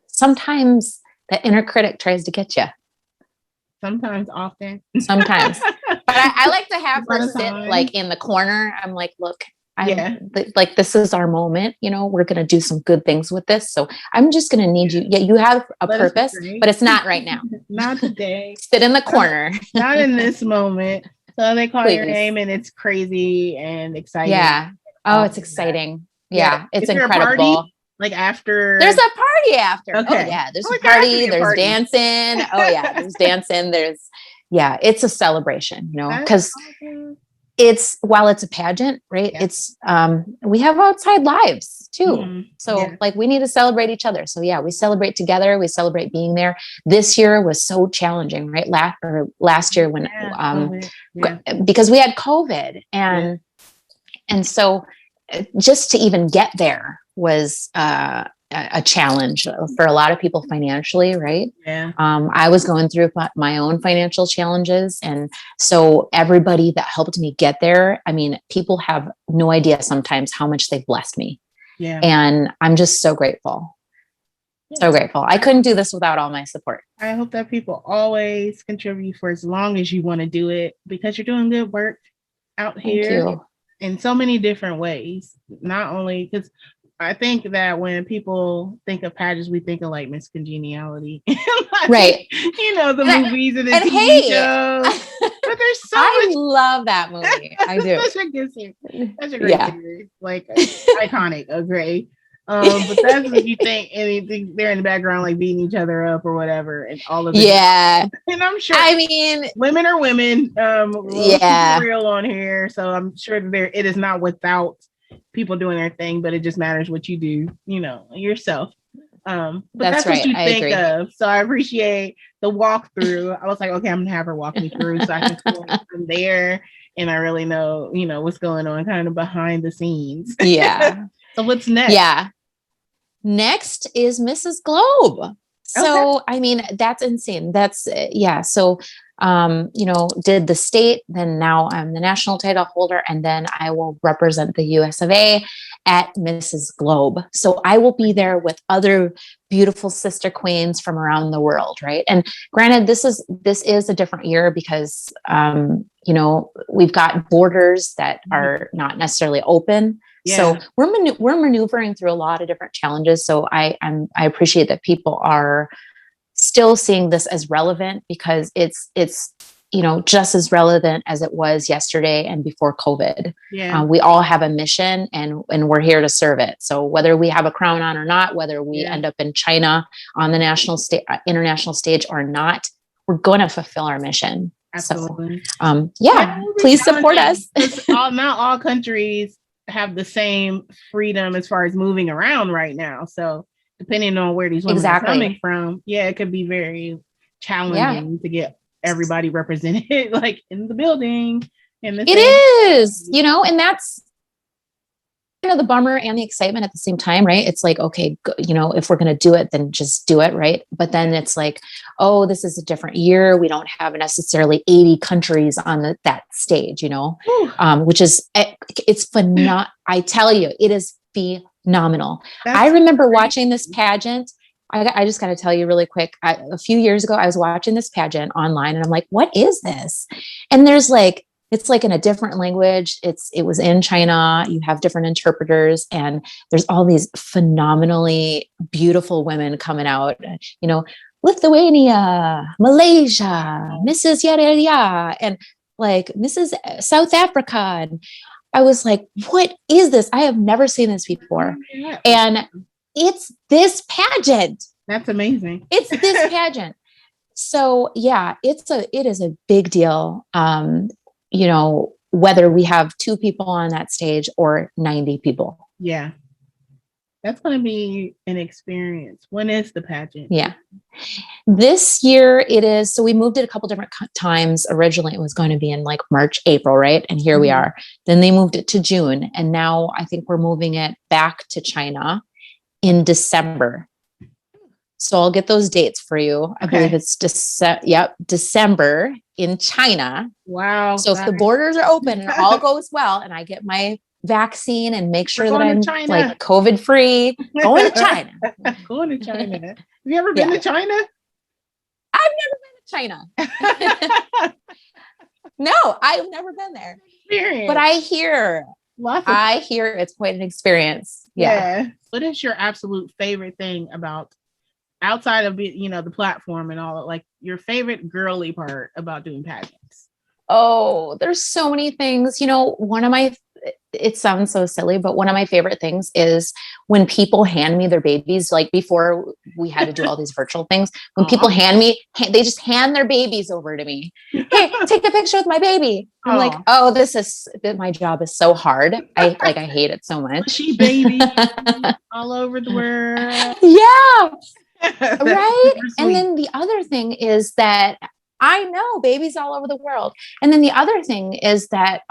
sometimes the inner critic tries to get you. Sometimes, often. Sometimes. But I like to have her sit like in the corner. I'm like, look, like, this is our moment. We're going to do some good things with this. So I'm just going to need you. Yeah, you have a purpose, but it's not right now. Not today. Sit in the corner. Not in this moment. So they call your name and it's crazy and exciting. Yeah. Oh, it's exciting. Yeah. It's incredible. Party, like after. There's a party after. Okay. Oh yeah. There's a party. There's dancing. Oh yeah. There's dancing. It's a celebration, because while it's a pageant, right? Yeah. It's, we have outside lives too. So like we need to celebrate each other. So we celebrate together. We celebrate being there. This year was so challenging, right? Last year when, because we had COVID and so just to even get there was, a challenge for a lot of people financially, right? Yeah. I was going through my own financial challenges. And so everybody that helped me get there, I mean, people have no idea sometimes how much they've blessed me. Yeah. And I'm just so grateful. Yeah. So grateful. I couldn't do this without all my support. I hope that people always contribute for as long as you want to do it, because you're doing good work out here in so many different ways. Not only because I think that when people think of pageants, we think of like Miss Congeniality, right? The movies and the TV shows. But there's so much. I love that movie. I do. Such a good series. Such a great series. Like iconic. Okay. But that's what you think, anything they're in the background like beating each other up or whatever, and all of it. Yeah. And I'm sure. I mean, women are women. We'll real on here, so I'm sure that it is not without people doing their thing, but it just matters what you do, yourself. But that's right. What you think of. So I appreciate the walkthrough. I was like, okay, I'm gonna have her walk me through so I can feel from there, and I really know, what's going on kind of behind the scenes. Yeah. So what's next? Yeah. Next is Mrs. Globe. So, I mean, that's insane. That's So, did the state, then now I'm the national title holder, and then I will represent the US of A at Mrs. Globe. So I will be there with other beautiful sister queens from around the world. Right. And granted, this is a different year because, we've got borders that are not necessarily open. Yeah. So we're maneuvering through a lot of different challenges. So I appreciate that people are still seeing this as relevant, because it's just as relevant as it was yesterday and before COVID. Yeah. We all have a mission and we're here to serve it. So whether we have a crown on or not, whether we end up in China on the international stage or not, we're going to fulfill our mission. Absolutely. So, please support us. Not all countries have the same freedom as far as moving around right now. So depending on where these women are coming from, it could be very challenging to get everybody represented like in the building. It is, and the bummer and the excitement at the same time, right? It's like, okay, if we're going to do it, then just do it. Right. But then it's like, oh, this is a different year. We don't have necessarily 80 countries on that stage, which is, it's phenomenal. I tell you, it is phenomenal. I remember watching this pageant. I just got to tell you really quick. A few years ago, I was watching this pageant online and I'm like, what is this? And there's like, it's like in a different language. It was in China. You have different interpreters and there's all these phenomenally beautiful women coming out, Lithuania, Malaysia, Mrs. Yada, yada, yada, and like Mrs. South Africa. And I was like, what is this? I have never seen this before. Yeah. And it's this pageant. That's amazing. It's this pageant. So yeah, it is a big deal. Whether we have 2 people on that stage or 90 people. Yeah. That's going to be an experience. When is the pageant? Yeah. This year it is. So we moved it a couple different times. Originally it was going to be in like March, April, right? And here we are. Then they moved it to June. And now I think we're moving it back to China in December. So I'll get those dates for you. I believe it's December in China. Wow. So if the borders are open and all goes well and I get my vaccine and make sure that I'm like COVID free, going to China. Going to China. Have you ever been to China? I've never been to China. No, I've never been there. Experience. But I hear it's quite an experience. Yeah. What is your absolute favorite thing about outside of the platform and all, like your favorite girly part about doing pageants? Oh, there's so many things. It sounds so silly, but one of my favorite things is when people hand me their babies, like before we had to do all these virtual things, when people they just hand their babies over to me. Hey, take a picture with my baby. I'm like, oh, my job is so hard. I hate it so much. She baby all over the world. Yeah. Right. And then the other thing is that I know babies all over the world. And then the other thing is that,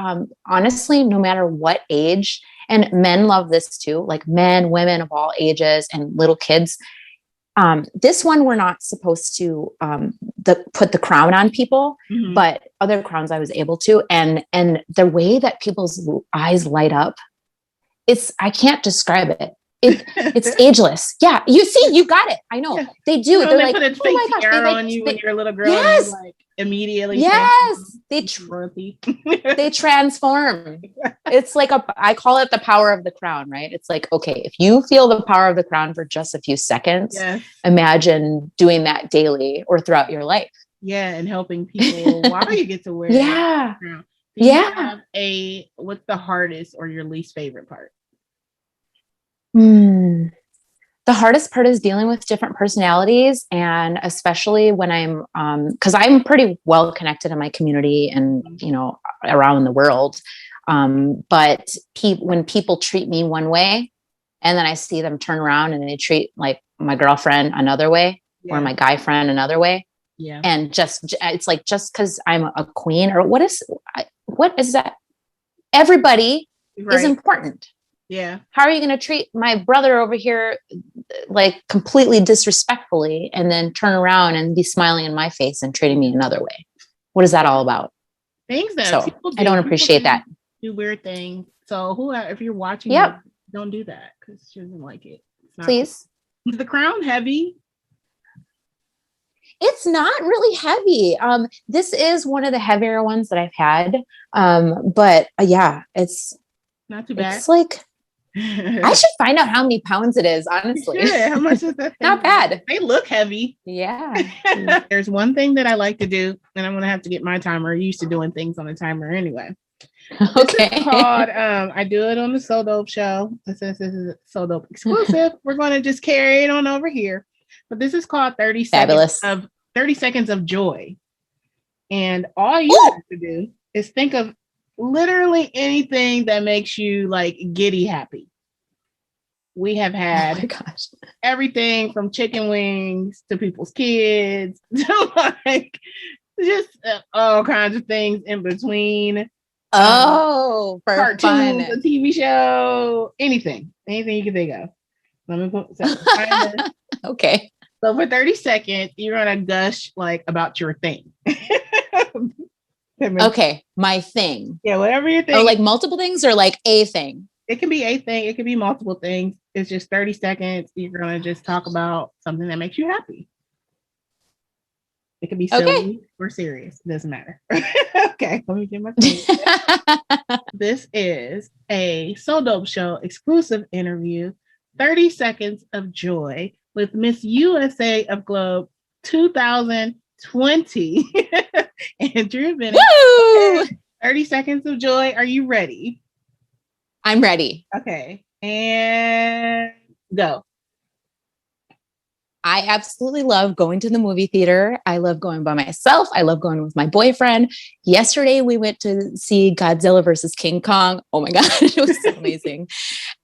honestly, no matter what age, and men love this too, like men, women of all ages and little kids. This one, we're not supposed to, put the crown on people, but other crowns I was able to. And the way that people's eyes light up, I can't describe it. It's ageless. Yeah. You got it. I know. They do. They're they like, put a fake hair on you when you're a little girl. Yes. And you're like immediately. Yes. They transform. It's like I call it the power of the crown, right? It's like, okay, if you feel the power of the crown for just a few seconds, imagine doing that daily or throughout your life. Yeah. And helping people while you get to wear the crown. Do you have what's the hardest or your least favorite part? The hardest part is dealing with different personalities, and especially when because I'm pretty well connected in my community and, around the world. But when people treat me one way and then I see them turn around and they treat like my girlfriend another way or my guy friend another way. Yeah. And it's like, just because I'm a queen or what is that? Everybody is important. Yeah. How are you going to treat my brother over here like completely disrespectfully and then turn around and be smiling in my face and treating me another way? What is that all about? Things that people do. I don't appreciate that. Do weird things. So if you're watching, don't do that because she doesn't like it. Please. Cool. Is the crown heavy? It's not really heavy. This is one of the heavier ones that I've had. But it's not too bad. It's like, I should find out how many pounds it is, honestly. Yeah, how much is that? Not bad. They look heavy. Yeah. There's one thing that I like to do, and I'm going to have to get my timer. I'm used to doing things on a timer anyway. Okay. This is called, I do it on the So Dope show. Since this is a So Dope exclusive, we're going to just carry it on over here. But this is called 30 seconds of joy. And all you have to do is think of literally anything that makes you like giddy happy. We have had everything from chicken wings to people's kids to like just all kinds of things in between. Oh, for Cartoons, a fun. TV show, anything you can think of. Let me put timer. Okay. So for 30 seconds, you're gonna gush like about your thing. Okay. My thing. Yeah, whatever your Oh, thing. like multiple things or like a thing? It can be a thing, it can be multiple things. It's just 30 seconds. You're gonna just talk about something that makes you happy. It could be silly or serious. It doesn't matter. Okay, let me get my thing. This is a So Dope Show exclusive interview. 30 seconds of joy with Miss USA of Globe 2020. Andrea Bennett. Woo! Okay. 30 seconds of joy. Are you ready? I'm ready. Okay. And go. I absolutely love going to the movie theater. I love going by myself. I love going with my boyfriend. Yesterday, we went to see Godzilla versus King Kong. Oh my gosh, it was so amazing.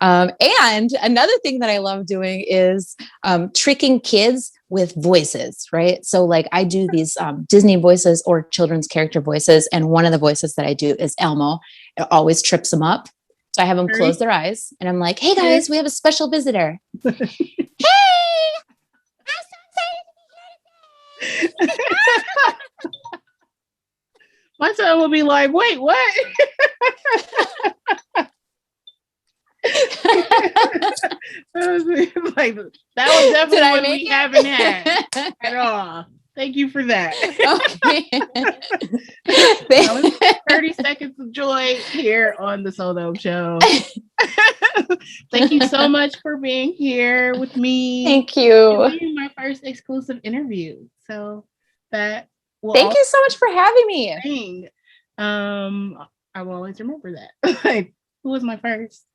And another thing that I love doing is tricking kids with voices, right? So, like, I do these Disney voices or children's character voices. And one of the voices that I do is Elmo. It always trips them up. So I have them close their eyes and I'm like, hey guys, we have a special visitor. Hey! My son will be like, wait, what? Like, that was definitely what we haven't had at all. Thank you for that. Okay. That was 30 seconds of joy here on the So Dope Show. Thank you so much for being here with me. Thank you. This is my first exclusive interview. So that will Thank you so much for having me. thing. I will always remember that. Who was my first?